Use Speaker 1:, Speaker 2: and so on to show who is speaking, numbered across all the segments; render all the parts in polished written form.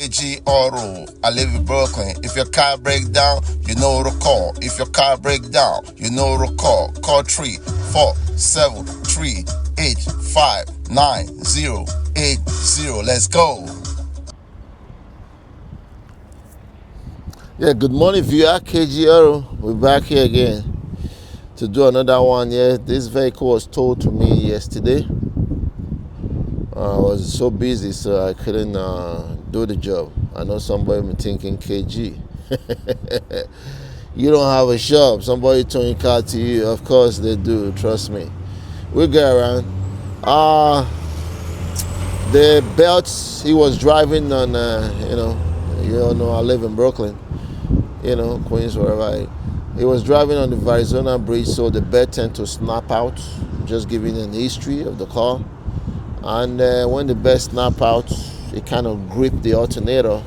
Speaker 1: KG Auto, I live in Brooklyn. If your car break down, you know to call. If your car break down, you know to call. Call 347-385-9080. Let's go. Yeah, good morning, viewer. KG Auto. We're back here again to do another one. Yeah, this vehicle was told to me yesterday. I was so busy, so I couldn't do the job. I know somebody been thinking, KG, you don't have a shop. Somebody towing car to you. Of course they do. Trust me. We get around. The belts he was driving on. You all know I live in Brooklyn. Queens, wherever. He was driving on the Arizona Bridge, so the belt tend to snap out. Just giving an history of the car. And when the belt snap out, it kind of gripped the alternator.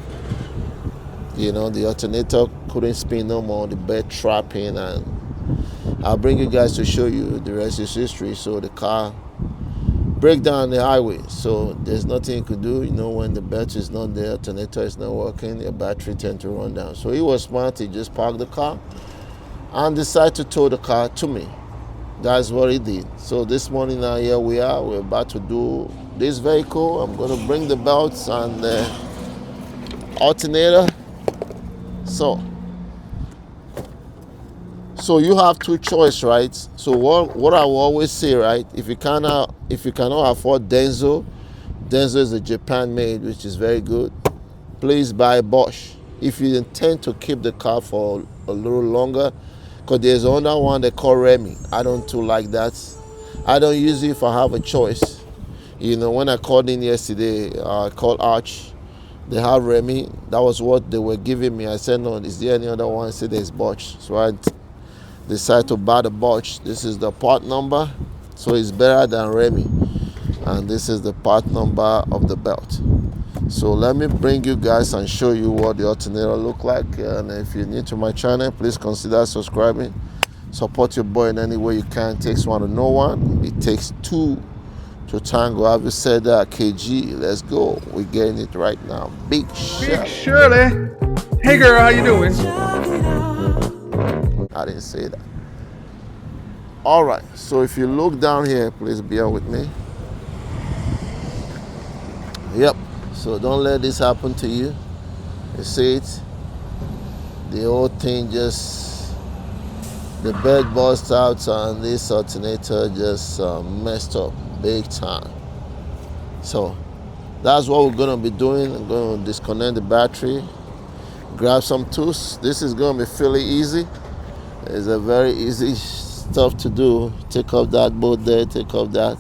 Speaker 1: The alternator couldn't spin no more. The belt trapping, and I'll bring you guys to show you the rest is history. So the car break down the highway. So there's nothing you could do. When the belt is not there, alternator is not working, your battery tend to run down. So he was smart. He just parked the car and decided to tow the car to me. That's what he did. So this morning now, here we are. We're about to do this vehicle. I'm going to bring the belts and the alternator. So you have two choices, right? So what I will always say, right? If you cannot afford Denso is a Japan made, which is very good. Please buy Bosch. If you intend to keep the car for a little longer, because there's another one they call Remy. I don't too like that. I don't use it if I have a choice. When I called in yesterday, I called Arch. They have Remy. That was what they were giving me. I said, no, is there any other one? I said, there's Bosch. So I decided to buy the Bosch. This is the part number. So it's better than Remy. And this is the part number of the belt. So let me bring you guys and show you what the alternator look like. And if you're new to my channel, please consider subscribing. Support your boy in any way you can. It takes one to know one. It takes two to tango. Have you said that, KG? Let's go. We're getting it right now. Big
Speaker 2: Shirley. Hey girl, how you doing?
Speaker 1: I didn't say that. All right. So if you look down here, please bear with me. Yep. So don't let this happen to you. You see it? The whole thing the bed burst out and this alternator just messed up big time. So that's what we're gonna be doing. I'm gonna disconnect the battery, grab some tools. This is gonna be fairly easy. It's a very easy stuff to do. Take off that bolt there, take off that.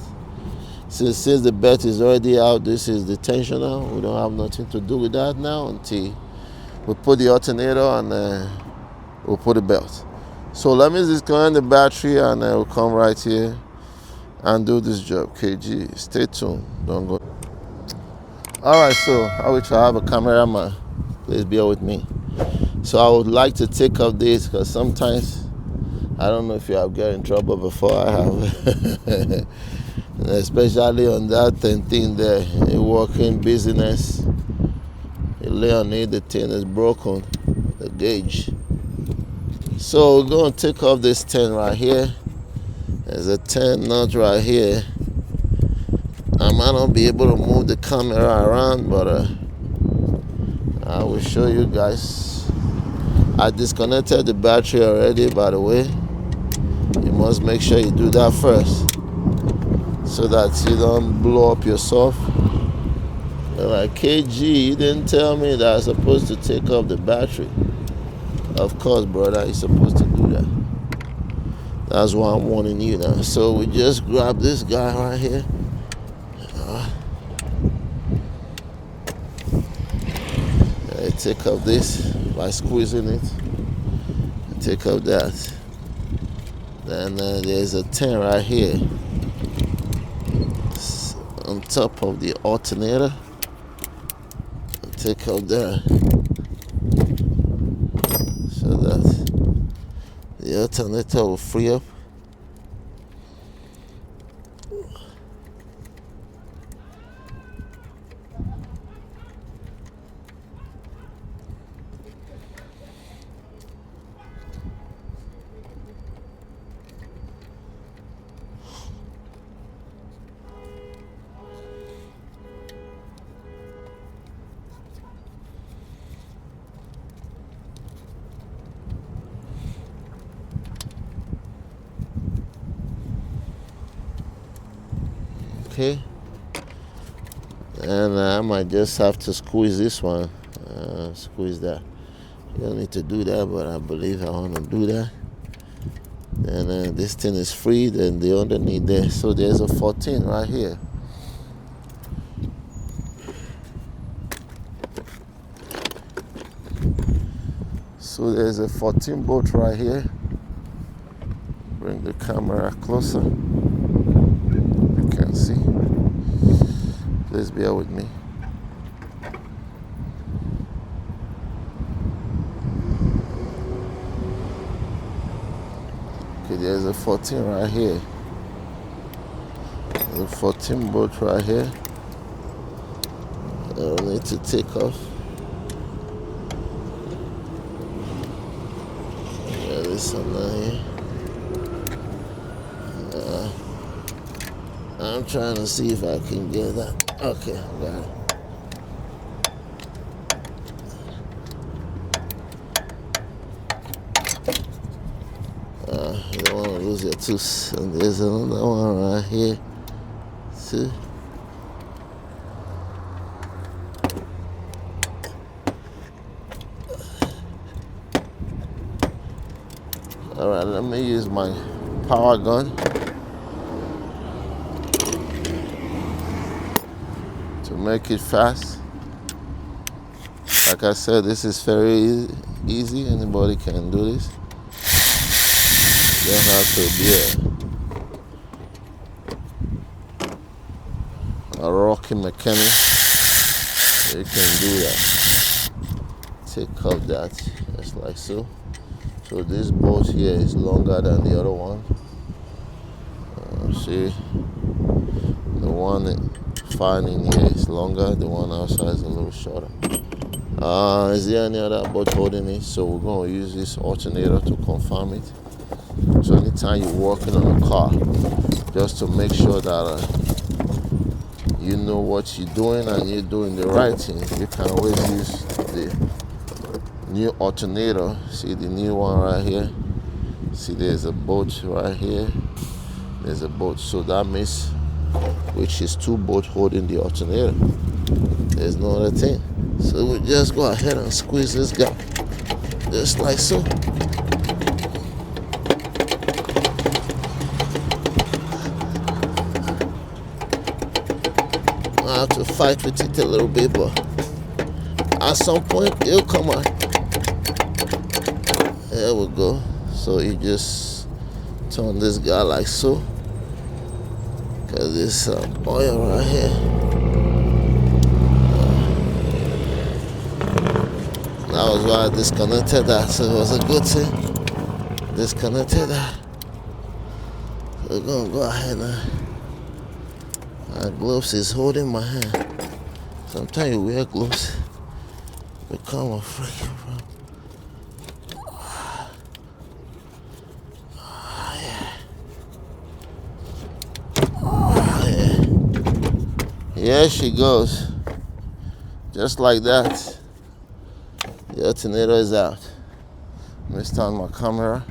Speaker 1: Since the belt is already out, this is the tensioner. We don't have nothing to do with that now until we put the alternator and we'll put the belt. So let me disconnect the battery and we'll come right here and do this job. KG, stay tuned. Don't go. All right, so I wish I have a cameraman. Please bear with me. So I would like to take off this because sometimes I don't know if you have got in trouble before. I have. Especially on that thing there, a working business. You lay on it, the thing is broken, the gauge. So we're going to take off this 10 right here. There's a 10 nut right here. I might not be able to move the camera around, but I will show you guys. I disconnected the battery already, by the way. You must make sure you do that first, so that you don't blow up yourself. They're like, KG, you didn't tell me that I'm supposed to take off the battery. Of course, brother, you're supposed to do that. That's why I'm warning you now. So we just grab this guy right here. Take off this by squeezing it. Take off that. Then there's a 10 right here on top of the alternator. Take out there so that the alternator will free up. okay. And I might just have to squeeze this one. Squeeze that. You don't need to do that, but I believe I want to do that. And this thing is free, then the underneath there. So there's a 14 right here. So there's a 14 bolt right here. Bring the camera closer. You can see. Please bear with me. Okay, there's a 14 right here. There's a 14 bolt right here. I don't need to take off. Yeah, this one right here. I'm trying to see if I can get that. Okay, got it. You don't want to lose your tooth. And there's another one right here, too. All right, let me use my power gun to make it fast. Like I said, this is very easy. Anybody can do this. You don't have to be a rocky mechanic. You can do that. Take off that, just like so. So this bolt here is longer than the other one. See, the one fine in here is longer. The one outside is a little shorter. Is there any other bolt holding it? So we're going to use this alternator to confirm it. So anytime you're working on a car, just to make sure that you know what you're doing and you're doing the right thing, you can always use the new alternator. See the new one right here? See, there's a bolt right here. There's a bolt. So that means, which is 2 bolts holding the alternator. There's no other thing. So we just go ahead and squeeze this guy, just like so. I have to fight with it a little bit, but at some point it'll come out. There we go. So you just turn this guy like so, because there's some oil right here. That was why I disconnected that, so it was a good thing. Disconnected that. So we're gonna go ahead now. My gloves is holding my hand. Sometimes you wear gloves, become a freaking problem. Here she goes. Just like that. The alternator is out. Let me start my camera.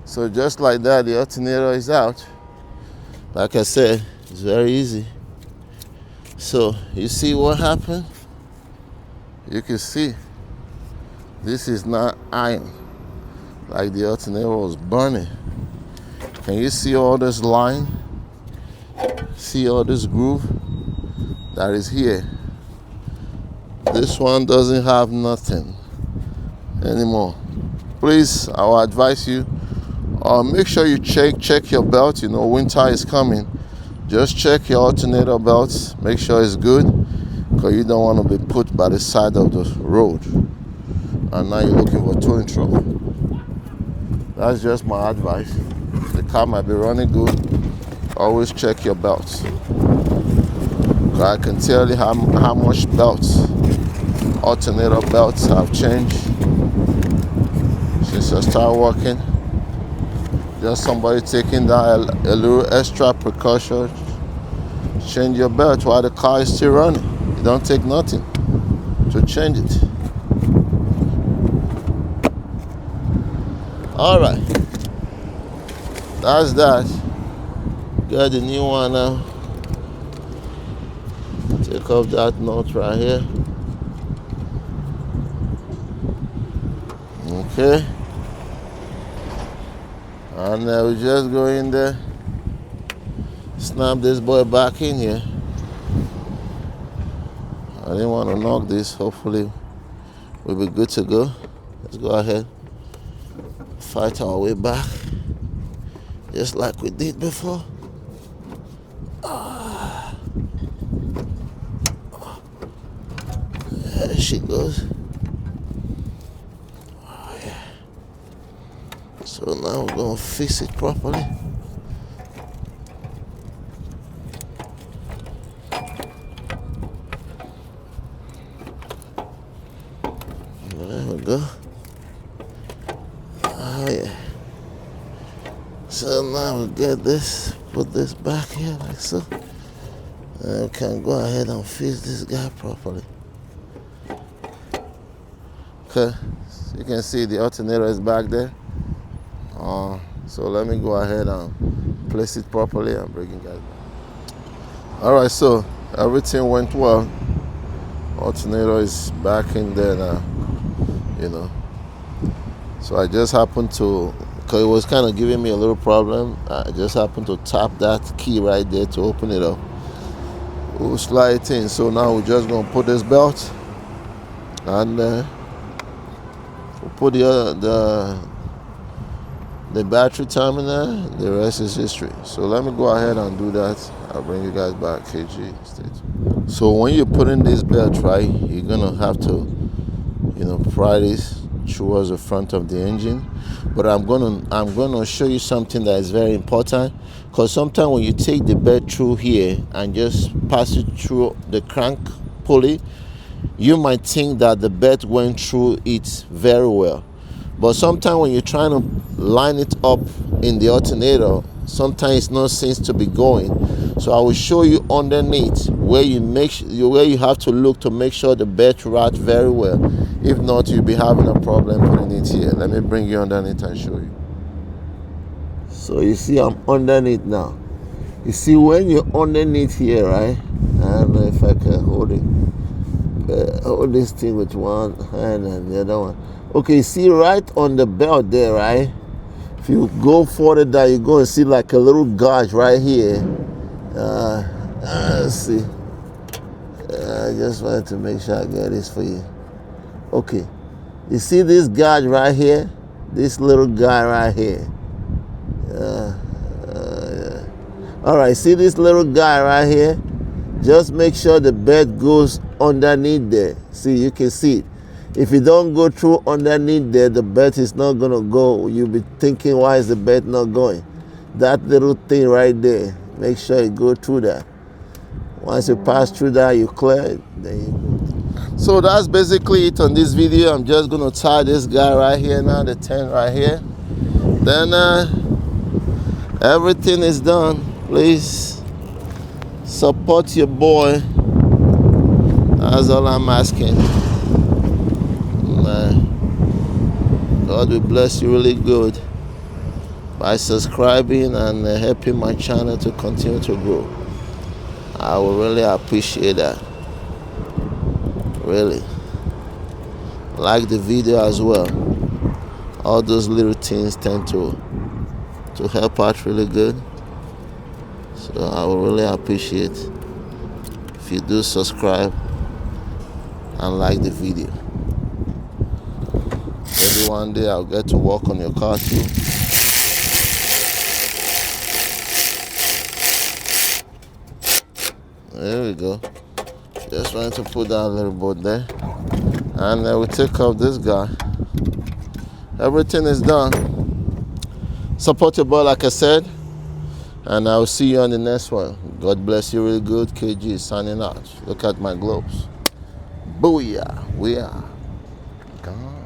Speaker 1: So just like that, the alternator is out. Like I said, it's very easy. So you see what happened? You can see this is not iron, like the alternator was burning. Can you see all this line? See all this groove that is here? This one doesn't have nothing anymore. Please, I will advise you, make sure you check your belt. You know, winter is coming. Just check your alternator belts. Make sure it's good, because you don't want to be put by the side of the road and now you're looking for towing trouble. That's just my advice. The car might be running good. Always check your belts. I can tell you how much belts, alternator belts, have changed since I started working. Just somebody taking that a little extra precaution. Change your belt while the car is still running. You don't take nothing to change it. All right, that's that. Got the new one now. Take off that nut right here. Okay. And we just go in there, snap this boy back in here. I didn't want to knock this. Hopefully we'll be good to go. Let's go ahead, fight our way back, just like we did before. There she goes. Oh, yeah. So now we're gonna fix it properly. There we go. Oh yeah. So now we get this, put this back here like so. And we can go ahead and fix this guy properly. Okay, so you can see the alternator is back there. So let me go ahead and place it properly and bring it guys back. All right, so everything went well. Alternator is back in there now, you know. So I just happened to, because it was kind of giving me a little problem, I just happened to tap that key right there to open it up. We'll slide it in. So now we're just gonna put this belt and we'll put the battery terminal. The rest is history. So let me go ahead and do that. I'll bring you guys back. KG state. So when you're putting this belt right, you're gonna have to, you know, pry this towards the front of the engine. But I'm gonna show you something that is very important, because sometimes when you take the belt through here and just pass it through the crank pulley, you might think that the belt went through it very well. But sometimes when you're trying to line it up in the alternator, sometimes it's not seems to be going. So I will show you underneath where you have to look to make sure the belt routes very well. If not, you'll be having a problem putting it here. Let me bring you underneath and show you. So you see I'm underneath now. You see when you're underneath here, right? I don't know if I can hold it. Hold this thing with one hand and the other one. Okay, you see right on the belt there, right? If you go further down, you're going to see like a little gouge right here. Let's see. I just wanted to make sure I get this for you. Okay, you see this gouge right here? This little guy right here. Yeah. All right, see this little guy right here? Just make sure the belt goes underneath there. See, you can see it. If you don't go through underneath there, the belt is not going to go. You'll be thinking, why is the belt not going? That little thing right there, make sure you go through that. Once you pass through that, you clear it, then you go. So that's basically it on this video. I'm just going to tie this guy right here now, the tent right here. Then everything is done. Please support your boy. That's all I'm asking. God will bless you really good by subscribing and helping my channel to continue to grow. I will really appreciate that. Really. Like the video as well. All those little things tend to help out really good. So I will really appreciate if you do subscribe and like the video. Maybe one day I'll get to work on your car too. There we go. Just wanted to put that little boat there. And we'll take off this guy. Everything is done. Support your boy like I said. And I'll see you on the next one. God bless you really good. KG signing out. Look at my globes. Booyah. We are gone.